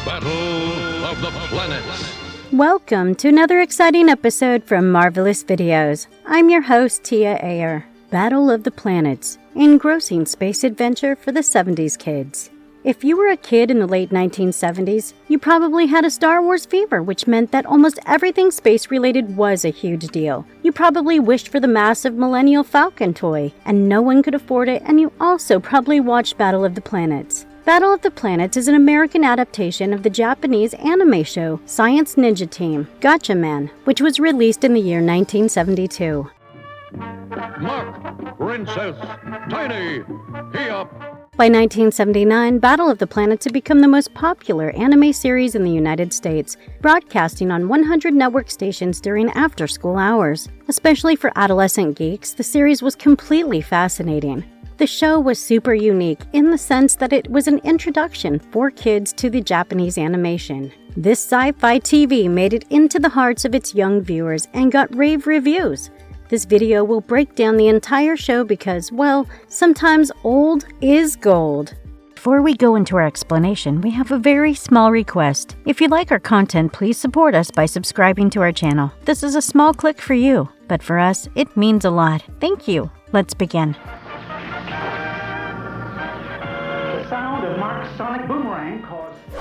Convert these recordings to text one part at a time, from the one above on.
Battle of the Planets. Welcome to another exciting episode from Marvelous Videos. I'm your host, Tia Ayer. Battle of the Planets, engrossing space adventure for the 70s kids. If you were a kid in the late 1970s, you probably had a Star Wars fever, which meant that almost everything space-related was a huge deal. You probably wished for the massive Millennium Falcon toy, and no one could afford it, and you also probably watched Battle of the Planets. Battle of the Planets is an American adaptation of the Japanese anime show Science Ninja Team Gatchaman, which was released in the year 1972. Mark, Princess, Tiny, he up. By 1979, Battle of the Planets had become the most popular anime series in the United States, broadcasting on 100 network stations during after-school hours. Especially for adolescent geeks, the series was completely fascinating. The show was super unique in the sense that it was an introduction for kids to the Japanese animation. This sci-fi TV made it into the hearts of its young viewers and got rave reviews. This video will break down the entire show because, well, sometimes old is gold. Before we go into our explanation, we have a very small request. If you like our content, please support us by subscribing to our channel. This is a small click for you, but for us, it means a lot. Thank you. Let's begin.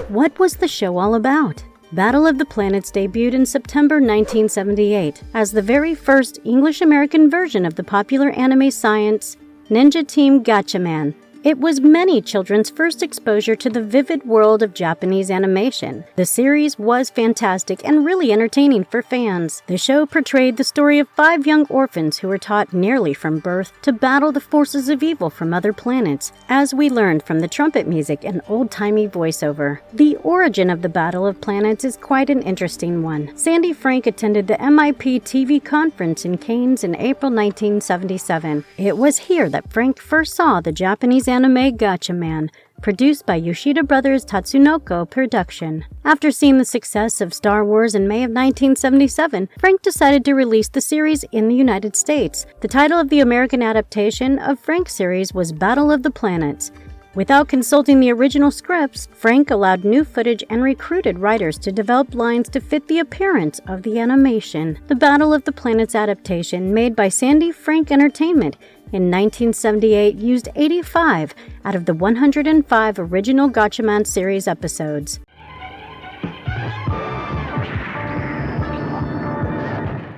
What was the show all about? Battle of the Planets debuted in September 1978 as the very first English-American version of the popular anime Science Ninja Team Gatchaman. It was many children's first exposure to the vivid world of Japanese animation. The series was fantastic and really entertaining for fans. The show portrayed the story of 5 young orphans who were taught nearly from birth to battle the forces of evil from other planets, as we learned from the trumpet music and old-timey voiceover. The origin of the Battle of Planets is quite an interesting one. Sandy Frank attended the MIP TV conference in Cannes in April 1977. It was here that Frank first saw the Japanese anime Gatchaman, produced by Yoshida Brothers Tatsunoko Production. After seeing the success of Star Wars in May of 1977, Frank decided to release the series in the United States. The title of the American adaptation of Frank's series was Battle of the Planets. Without consulting the original scripts, Frank allowed new footage and recruited writers to develop lines to fit the appearance of the animation. The Battle of the Planets adaptation, made by Sandy Frank Entertainment in 1978, used 85 out of the 105 original Gatchaman series episodes.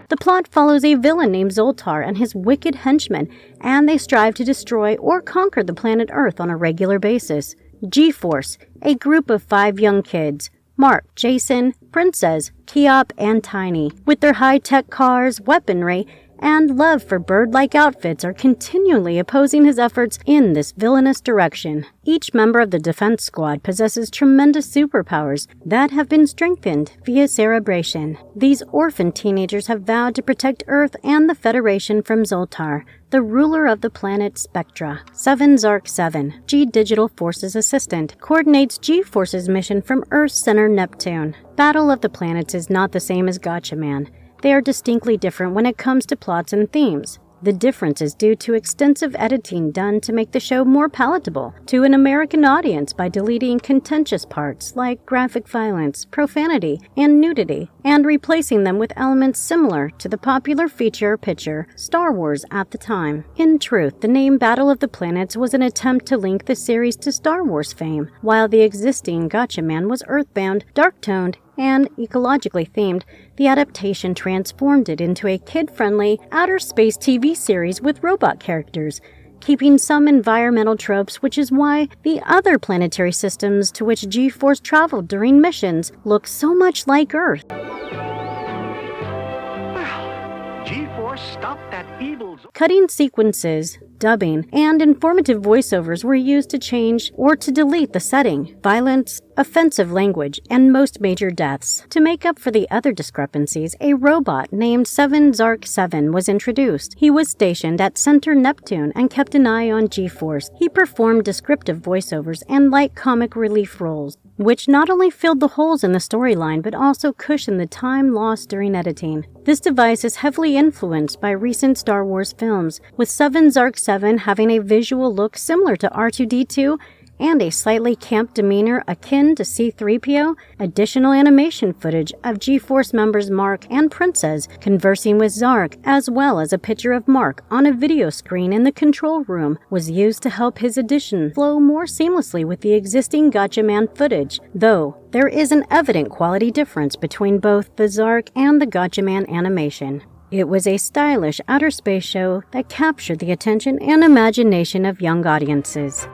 The plot follows a villain named Zoltar and his wicked henchmen, and they strive to destroy or conquer the planet Earth on a regular basis. G-Force, a group of 5 young kids, Mark, Jason, Princess, Kiop, and Tiny, with their high-tech cars, weaponry, and love for bird-like outfits, are continually opposing his efforts in this villainous direction. Each member of the defense squad possesses tremendous superpowers that have been strengthened via cerebration. These orphan teenagers have vowed to protect Earth and the Federation from Zoltar, the ruler of the planet Spectra. 7 Zark 7, G-Digital Force's assistant, coordinates G-Force's mission from Earth's center Neptune. Battle of the Planets is not the same as Gatchaman. They are distinctly different when it comes to plots and themes. The difference is due to extensive editing done to make the show more palatable to an American audience by deleting contentious parts like graphic violence, profanity, and nudity, and replacing them with elements similar to the popular feature picture Star Wars at the time. In truth, the name Battle of the Planets was an attempt to link the series to Star Wars fame, while the existing Gatchaman was earthbound, dark-toned, and ecologically themed. The adaptation transformed it into a kid-friendly, outer space TV series with robot characters, keeping some environmental tropes, which is why the other planetary systems to which G-Force traveled during missions look so much like Earth. G-Force stopped that evil... Cutting sequences, dubbing, and informative voiceovers were used to change or to delete the setting, violence, offensive language, and most major deaths. To make up for the other discrepancies, a robot named 7 Zark 7 was introduced. He was stationed at Center Neptune and kept an eye on G-Force. He performed descriptive voiceovers and light comic relief roles, which not only filled the holes in the storyline but also cushioned the time lost during editing. This device is heavily influenced by recent Star Wars films, with 7 Zark 7 having a visual look similar to R2-D2 and a slightly camp demeanor akin to C-3PO, additional animation footage of G-Force members Mark and Princess conversing with Zark, as well as a picture of Mark on a video screen in the control room, was used to help his addition flow more seamlessly with the existing Gatchaman footage, though there is an evident quality difference between both the Zark and the Gatchaman animation. It was a stylish outer space show that captured the attention and imagination of young audiences.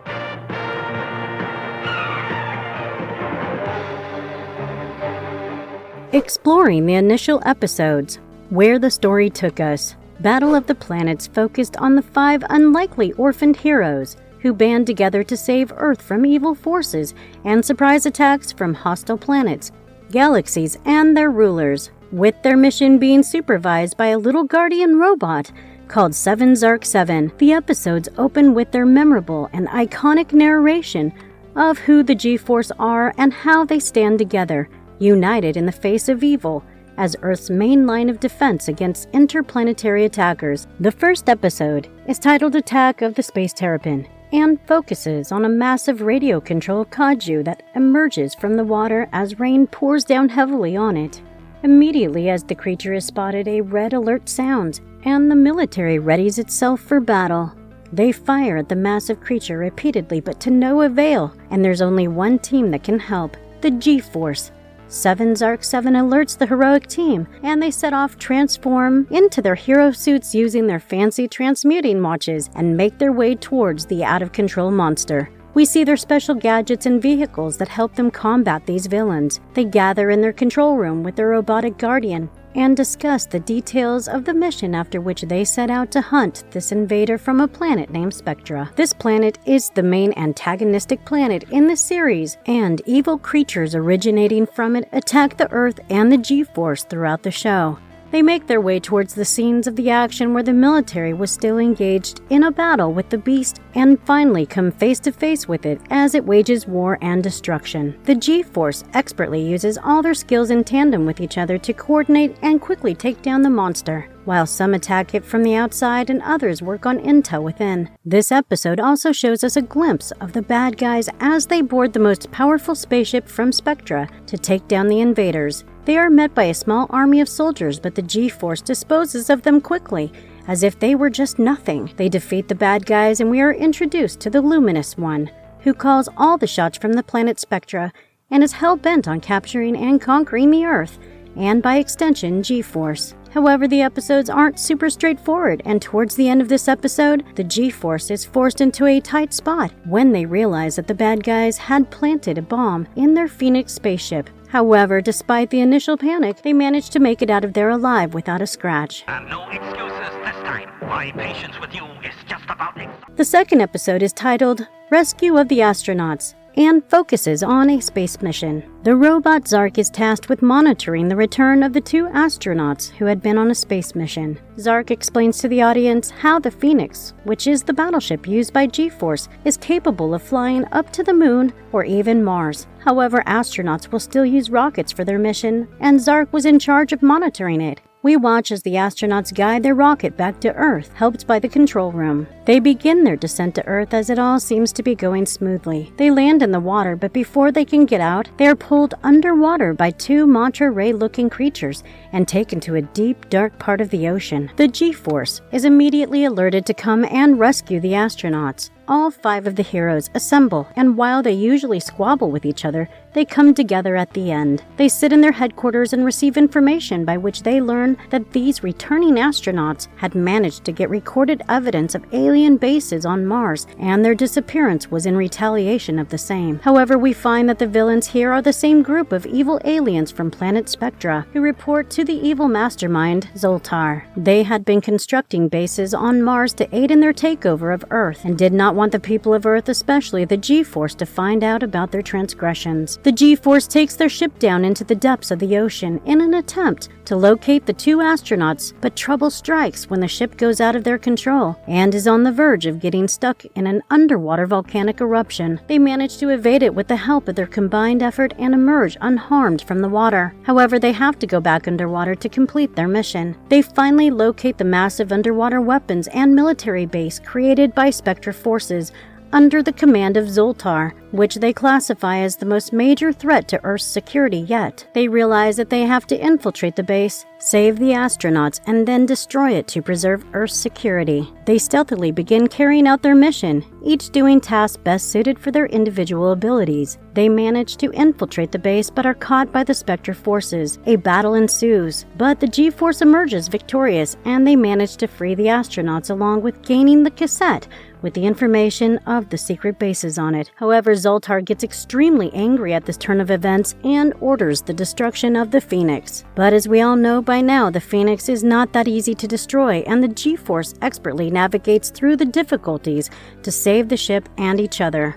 Exploring the initial episodes, where the story took us, Battle of the Planets focused on the 5 unlikely orphaned heroes who band together to save Earth from evil forces and surprise attacks from hostile planets, galaxies, and their rulers, with their mission being supervised by a little guardian robot called 7 Zark 7. The episodes open with their memorable and iconic narration of who the G-Force are and how they stand together, united in the face of evil, as Earth's main line of defense against interplanetary attackers. The first episode is titled Attack of the Space Terrapin and focuses on a massive radio-controlled kaiju that emerges from the water as rain pours down heavily on it. Immediately as the creature is spotted, a red alert sounds, and the military readies itself for battle. They fire at the massive creature repeatedly, but to no avail, and there's only one team that can help, the G-Force. 7 Zark 7 alerts the heroic team, and they set off transform into their hero suits using their fancy transmuting watches and make their way towards the out-of-control monster. We see their special gadgets and vehicles that help them combat these villains. They gather in their control room with their robotic guardian and discuss the details of the mission, after which they set out to hunt this invader from a planet named Spectra. This planet is the main antagonistic planet in the series, and evil creatures originating from it attack the Earth and the G-Force throughout the show. They make their way towards the scenes of the action where the military was still engaged in a battle with the beast and finally come face to face with it as it wages war and destruction. The G-Force expertly uses all their skills in tandem with each other to coordinate and quickly take down the monster, while some attack it from the outside and others work on intel within. This episode also shows us a glimpse of the bad guys as they board the most powerful spaceship from Spectra to take down the invaders. They are met by a small army of soldiers, but the G-Force disposes of them quickly, as if they were just nothing. They defeat the bad guys, and we are introduced to the Luminous One, who calls all the shots from the planet Spectra and is hell-bent on capturing and conquering the Earth, and by extension, G-Force. However, the episodes aren't super straightforward, and towards the end of this episode, the G-Force is forced into a tight spot when they realize that the bad guys had planted a bomb in their Phoenix spaceship. However, despite the initial panic, they managed to make it out of there alive without a scratch. No excuses this time. My patience with you is just about The second episode is titled Rescue of the Astronauts and focuses on a space mission. The robot Zark is tasked with monitoring the return of the 2 astronauts who had been on a space mission. Zark explains to the audience how the Phoenix, which is the battleship used by G-Force, is capable of flying up to the moon or even Mars. However, astronauts will still use rockets for their mission, and Zark was in charge of monitoring it. We watch as the astronauts guide their rocket back to Earth, helped by the control room. They begin their descent to Earth as it all seems to be going smoothly. They land in the water, but before they can get out, they are pulled underwater by 2 manta ray-looking creatures and taken to a deep, dark part of the ocean. The G-Force is immediately alerted to come and rescue the astronauts. All 5 of the heroes assemble, and while they usually squabble with each other, they come together at the end. They sit in their headquarters and receive information by which they learn that these returning astronauts had managed to get recorded evidence of alien bases on Mars, and their disappearance was in retaliation of the same. However, we find that the villains here are the same group of evil aliens from planet Spectra, who report to the evil mastermind, Zoltar. They had been constructing bases on Mars to aid in their takeover of Earth, and did not want the people of Earth, especially the G-Force, to find out about their transgressions. The G-Force takes their ship down into the depths of the ocean in an attempt to locate the 2 astronauts, but trouble strikes when the ship goes out of their control and is on the verge of getting stuck in an underwater volcanic eruption. They manage to evade it with the help of their combined effort and emerge unharmed from the water. However, they have to go back underwater to complete their mission. They finally locate the massive underwater weapons and military base created by Spectra forces under the command of Zoltar, which they classify as the most major threat to Earth's security yet. They realize that they have to infiltrate the base, save the astronauts, and then destroy it to preserve Earth's security. They stealthily begin carrying out their mission, each doing tasks best suited for their individual abilities. They manage to infiltrate the base but are caught by the Spectra forces. A battle ensues, but the G-Force emerges victorious and they manage to free the astronauts along with gaining the cassette with the information of the secret bases on it. However, Zoltar gets extremely angry at this turn of events and orders the destruction of the Phoenix. But as we all know by now, the Phoenix is not that easy to destroy, and the G-Force expertly navigates through the difficulties to save the ship and each other.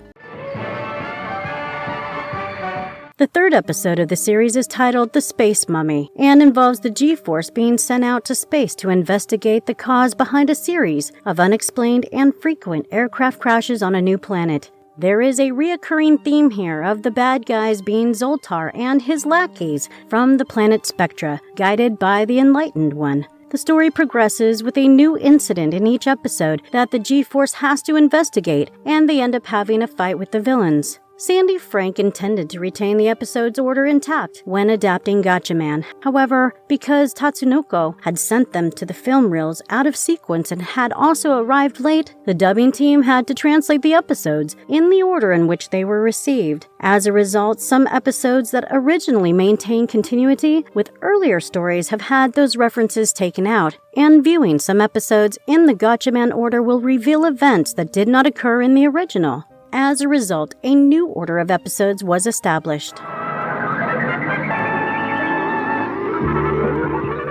The third episode of the series is titled The Space Mummy and involves the G-Force being sent out to space to investigate the cause behind a series of unexplained and frequent aircraft crashes on a new planet. There is a reoccurring theme here of the bad guys being Zoltar and his lackeys from the planet Spectra, guided by the Enlightened One. The story progresses with a new incident in each episode that the G-Force has to investigate, and they end up having a fight with the villains. Sandy Frank intended to retain the episode's order intact when adapting Gatchaman. However, because Tatsunoko had sent them to the film reels out of sequence and had also arrived late, the dubbing team had to translate the episodes in the order in which they were received. As a result, some episodes that originally maintained continuity with earlier stories have had those references taken out, and viewing some episodes in the Gatchaman order will reveal events that did not occur in the original. As a result, a new order of episodes was established.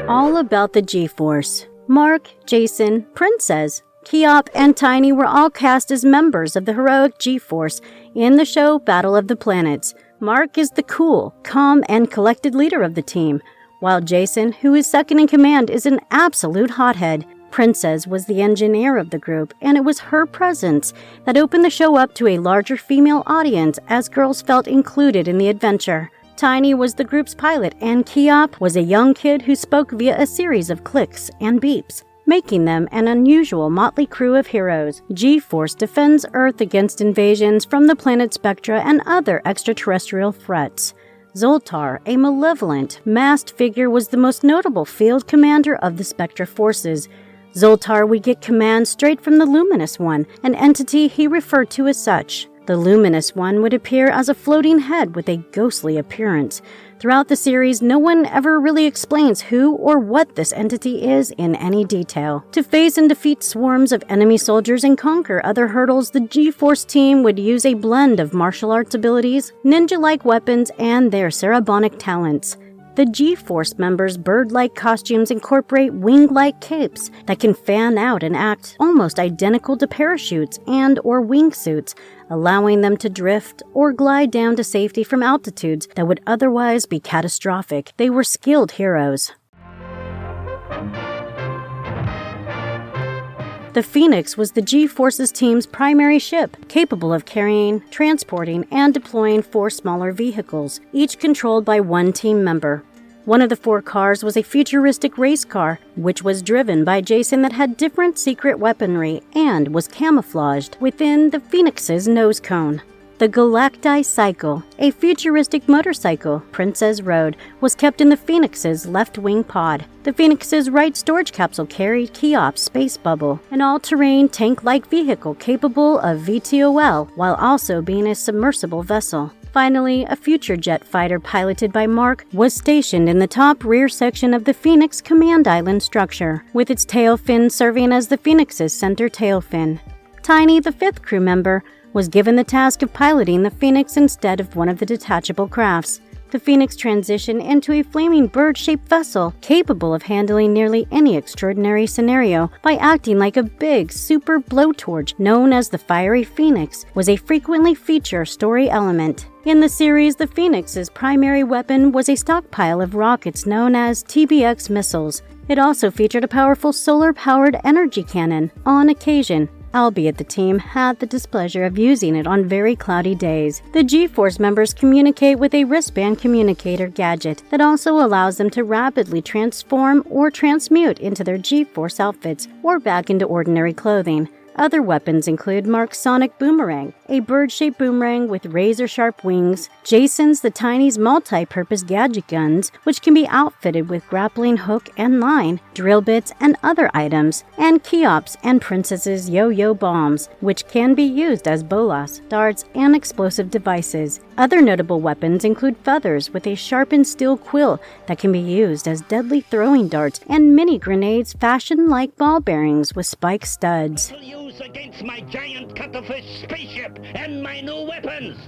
All about the G-Force. Mark, Jason, Princess, Keop, and Tiny were all cast as members of the heroic G-Force in the show Battle of the Planets. Mark is the cool, calm, and collected leader of the team, while Jason, who is second in command, is an absolute hothead. Princess was the engineer of the group, and it was her presence that opened the show up to a larger female audience as girls felt included in the adventure. Tiny was the group's pilot, and Keop was a young kid who spoke via a series of clicks and beeps, making them an unusual motley crew of heroes. G-Force defends Earth against invasions from the planet Spectra and other extraterrestrial threats. Zoltar, a malevolent, masked figure, was the most notable field commander of the Spectra forces. Zoltar would get commands straight from the Luminous One, an entity he referred to as such. The Luminous One would appear as a floating head with a ghostly appearance. Throughout the series, no one ever really explains who or what this entity is in any detail. To face and defeat swarms of enemy soldiers and conquer other hurdles, the G-Force team would use a blend of martial arts abilities, ninja-like weapons, and their cerebonic talents. The G-Force members' bird-like costumes incorporate wing-like capes that can fan out and act almost identical to parachutes and or wingsuits, allowing them to drift or glide down to safety from altitudes that would otherwise be catastrophic. They were skilled heroes. The Phoenix was the G-Force's team's primary ship, capable of carrying, transporting, and deploying 4 smaller vehicles, each controlled by one team member. One of the 4 cars was a futuristic race car, which was driven by Jason that had different secret weaponry and was camouflaged within the Phoenix's nose cone. The Galacti Cycle, a futuristic motorcycle Princess rode, was kept in the Phoenix's left-wing pod. The Phoenix's right storage capsule carried Keop's space bubble, an all-terrain tank-like vehicle capable of VTOL while also being a submersible vessel. Finally, a future jet fighter piloted by Mark was stationed in the top rear section of the Phoenix Command Island structure, with its tail fin serving as the Phoenix's center tail fin. Tiny, the 5th crew member, was given the task of piloting the Phoenix instead of one of the detachable crafts. The Phoenix transitioned into a flaming bird-shaped vessel capable of handling nearly any extraordinary scenario by acting like a big, super blowtorch known as the Fiery Phoenix was a frequently featured story element. In the series, the Phoenix's primary weapon was a stockpile of rockets known as TBX missiles. It also featured a powerful solar-powered energy cannon on occasion, albeit the team had the displeasure of using it on very cloudy days. The G-Force members communicate with a wristband communicator gadget that also allows them to rapidly transform or transmute into their G-Force outfits or back into ordinary clothing. Other weapons include Mark's sonic boomerang, a bird-shaped boomerang with razor-sharp wings, Jason's the Tiny's multi-purpose gadget guns, which can be outfitted with grappling hook and line, drill bits, and other items, and Cheops and Princess's yo-yo bombs, which can be used as bolas, darts, and explosive devices. Other notable weapons include feathers with a sharpened steel quill that can be used as deadly throwing darts, and mini grenades fashioned like ball bearings with spike studs. Use against my giant cuttlefish spaceship and my new weapons.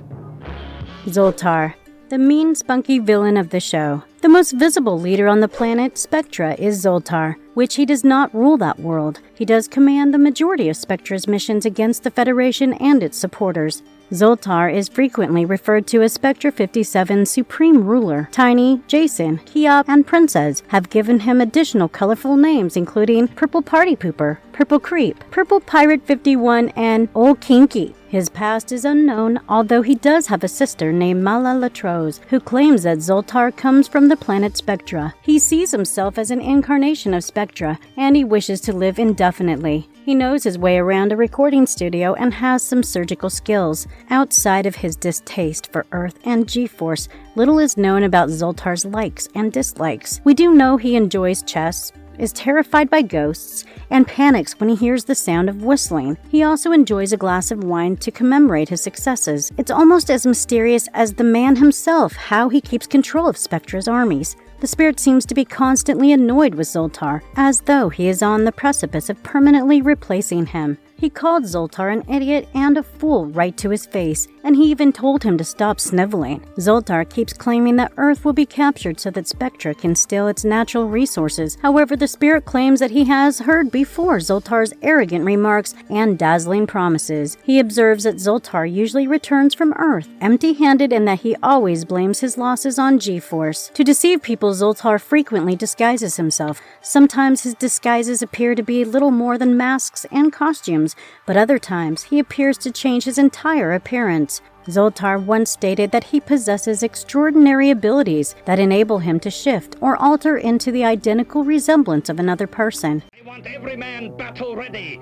Zoltar, the mean, spunky villain of the show. The most visible leader on the planet, Spectra, is Zoltar, which he does not rule that world. He does command the majority of Spectra's missions against the Federation and its supporters. Zoltar is frequently referred to as Spectra 57's supreme ruler. Tiny, Jason, Cheop, and Princess have given him additional colorful names including Purple Party Pooper, Purple Creep, Purple Pirate 51, and Old Kinky. His past is unknown, although he does have a sister named Mala Latrose, who claims that Zoltar comes from the planet Spectra. He sees himself as an incarnation of Spectra, and he wishes to live indefinitely. He knows his way around a recording studio and has some surgical skills. Outside of his distaste for Earth and G-Force, little is known about Zoltar's likes and dislikes. We do know he enjoys chess, is terrified by ghosts, and panics when he hears the sound of whistling. He also enjoys a glass of wine to commemorate his successes. It's almost as mysterious as the man himself how he keeps control of Spectra's armies. The spirit seems to be constantly annoyed with Zoltar, as though he is on the precipice of permanently replacing him. He called Zoltar an idiot and a fool right to his face, and he even told him to stop sniveling. Zoltar keeps claiming that Earth will be captured so that Spectra can steal its natural resources. However, the spirit claims that he has heard before Zoltar's arrogant remarks and dazzling promises. He observes that Zoltar usually returns from Earth empty-handed and that he always blames his losses on G-Force. To deceive people, Zoltar frequently disguises himself. Sometimes his disguises appear to be little more than masks and costumes, but other times he appears to change his entire appearance. Zoltar once stated that he possesses extraordinary abilities that enable him to shift or alter into the identical resemblance of another person. I want every man battle ready.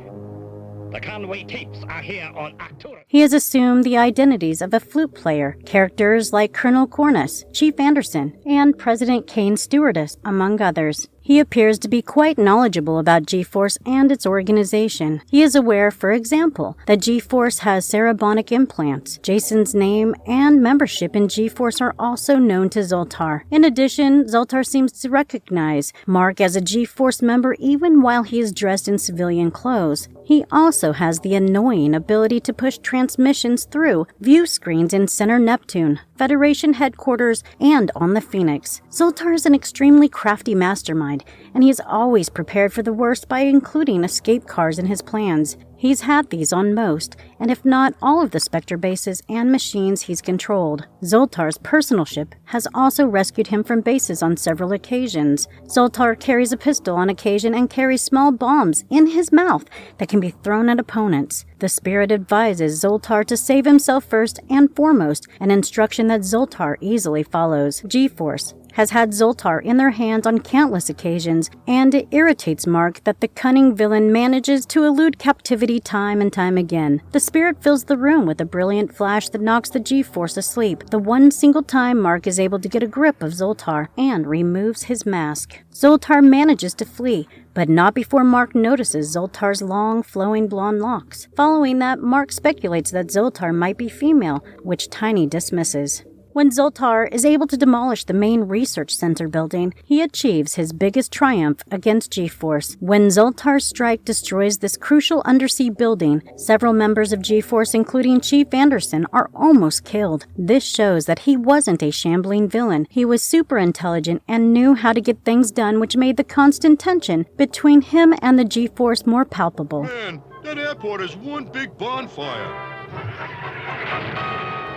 The Conway tapes are here on Arcturus. He has assumed the identities of a flute player, characters like Colonel Cornus, Chief Anderson, and President Kane Stewardess, among others. He appears to be quite knowledgeable about G-Force and its organization. He is aware, for example, that G-Force has cerebonic implants. Jason's name and membership in G-Force are also known to Zoltar. In addition, Zoltar seems to recognize Mark as a G-Force member even while he is dressed in civilian clothes. He also has the annoying ability to push transmissions through view screens in Center Neptune, Federation headquarters, and on the Phoenix. Zoltar is an extremely crafty mastermind, and he is always prepared for the worst by including escape cars in his plans. He's had these on most, and if not all of the Spectre bases and machines he's controlled. Zoltar's personal ship has also rescued him from bases on several occasions. Zoltar carries a pistol on occasion and carries small bombs in his mouth that can be thrown at opponents. The spirit advises Zoltar to save himself first and foremost, an instruction that Zoltar easily follows. G-Force has had Zoltar in their hands on countless occasions, and it irritates Mark that the cunning villain manages to elude captivity time and time again. The spirit fills the room with a brilliant flash that knocks the G-Force asleep, the one single time Mark is able to get a grip of Zoltar, and removes his mask. Zoltar manages to flee, but not before Mark notices Zoltar's long, flowing blonde locks. Following that, Mark speculates that Zoltar might be female, which Tiny dismisses. When Zoltar is able to demolish the main research center building, he achieves his biggest triumph against G-Force. When Zoltar's strike destroys this crucial undersea building, several members of G-Force, including Chief Anderson, are almost killed. This shows that he wasn't a shambling villain. He was super intelligent and knew how to get things done, which made the constant tension between him and the G-Force more palpable. Man, that airport is one big bonfire.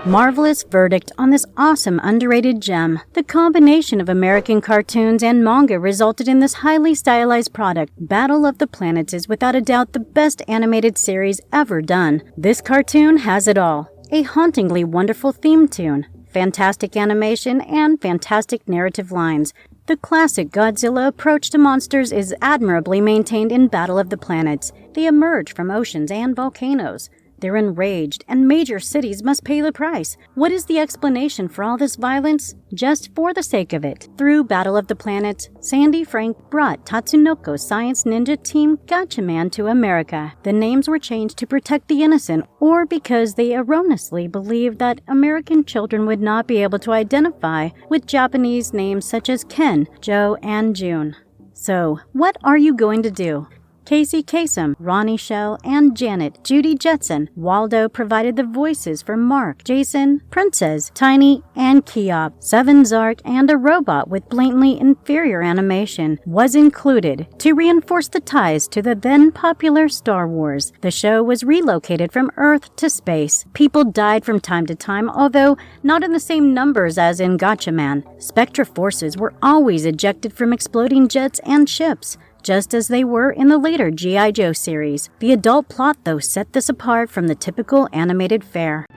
Marvelous verdict on this awesome underrated gem. The combination of American cartoons and manga resulted in this highly stylized product. Battle of the Planets is without a doubt the best animated series ever done. This cartoon has it all. A hauntingly wonderful theme tune, fantastic animation, and fantastic narrative lines. The classic Godzilla approach to monsters is admirably maintained in Battle of the Planets. They emerge from oceans and volcanoes. They're enraged, and major cities must pay the price. What is the explanation for all this violence? Just for the sake of it. Through Battle of the Planets, Sandy Frank brought Tatsunoko's Science Ninja Team Gatchaman to America. The names were changed to protect the innocent, or because they erroneously believed that American children would not be able to identify with Japanese names such as Ken, Joe, and June. So, what are you going to do? Casey Kasem, Ronnie Shell, and Janet, Judy Jetson. Waldo provided the voices for Mark, Jason, Princess, Tiny, and Keop. Seven Zark and a robot with blatantly inferior animation was included to reinforce the ties to the then popular Star Wars. The show was relocated from Earth to space. People died from time to time, although not in the same numbers as in Gatchaman. Spectra forces were always ejected from exploding jets and ships, just as they were in the later G.I. Joe series. The adult plot, though, set this apart from the typical animated fare.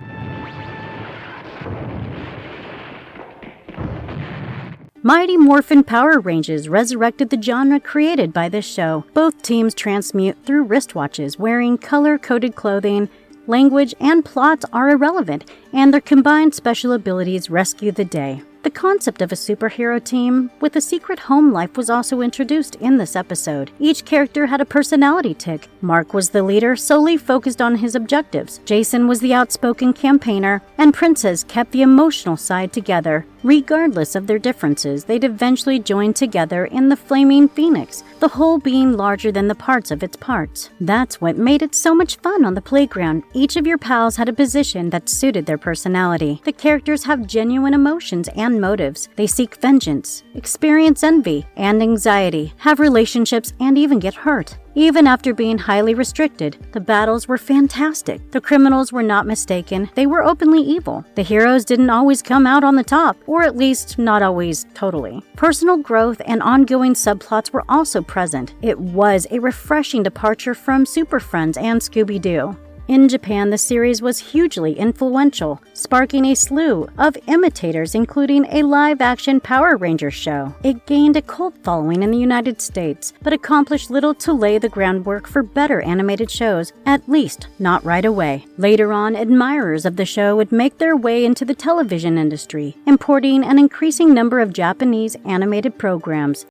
Mighty Morphin Power Rangers resurrected the genre created by this show. Both teams transmute through wristwatches, wearing color-coded clothing. Language and plots are irrelevant, and their combined special abilities rescue the day. The concept of a superhero team with a secret home life was also introduced in this episode. Each character had a personality tick. Mark was the leader, solely focused on his objectives. Jason was the outspoken campaigner, and Princess kept the emotional side together. Regardless of their differences, they'd eventually join together in the Flaming Phoenix, the whole being larger than the parts of its parts. That's what made it so much fun on the playground. Each of your pals had a position that suited their personality. The characters have genuine emotions and motives. They seek vengeance, experience envy and anxiety, have relationships, and even get hurt. Even after being highly restricted, the battles were fantastic. The criminals were not mistaken. They were openly evil. The heroes didn't always come out on the top, or at least not always totally. Personal growth and ongoing subplots were also present. It was a refreshing departure from Super Friends and Scooby-Doo. In Japan, the series was hugely influential, sparking a slew of imitators, including a live-action Power Rangers show. It gained a cult following in the United States, but accomplished little to lay the groundwork for better animated shows, at least not right away. Later on, admirers of the show would make their way into the television industry, importing an increasing number of Japanese animated programs.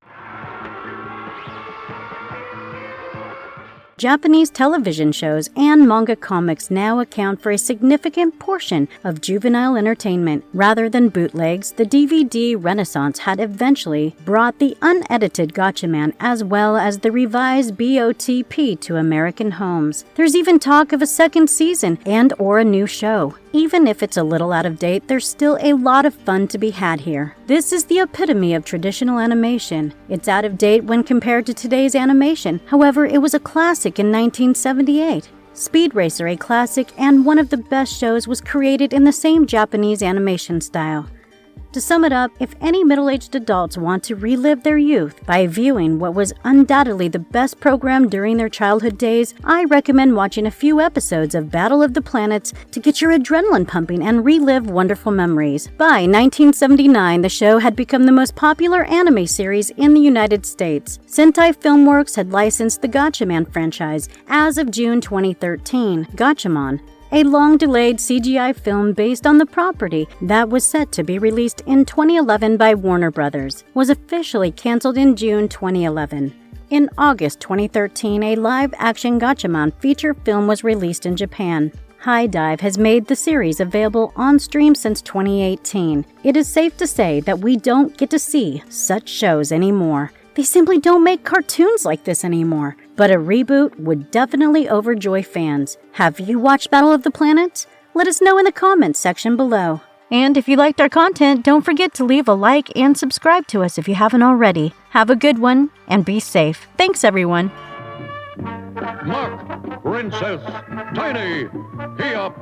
Japanese television shows and manga comics now account for a significant portion of juvenile entertainment. Rather than bootlegs, the DVD renaissance had eventually brought the unedited Gatchaman as well as the revised BOTP to American homes. There's even talk of a second season and/or a new show. Even if it's a little out of date, there's still a lot of fun to be had here. This is the epitome of traditional animation. It's out of date when compared to today's animation. However, it was a classic in 1978. Speed Racer, a classic and one of the best shows, was created in the same Japanese animation style. To sum it up, if any middle-aged adults want to relive their youth by viewing what was undoubtedly the best program during their childhood days, I recommend watching a few episodes of Battle of the Planets to get your adrenaline pumping and relive wonderful memories. By 1979, the show had become the most popular anime series in the United States. Sentai Filmworks had licensed the Gatchaman franchise as of June 2013. Gatchaman, a long-delayed CGI film based on the property that was set to be released in 2011 by Warner Brothers, was officially canceled in June 2011. In August 2013, a live-action Gatchaman feature film was released in Japan. High Dive has made the series available on stream since 2018. It is safe to say that we don't get to see such shows anymore. They simply don't make cartoons like this anymore. But a reboot would definitely overjoy fans. Have you watched Battle of the Planets? Let us know in the comments section below. And if you liked our content, don't forget to leave a like and subscribe to us if you haven't already. Have a good one and be safe. Thanks, everyone. Mark, Princess, Tiny, Keop.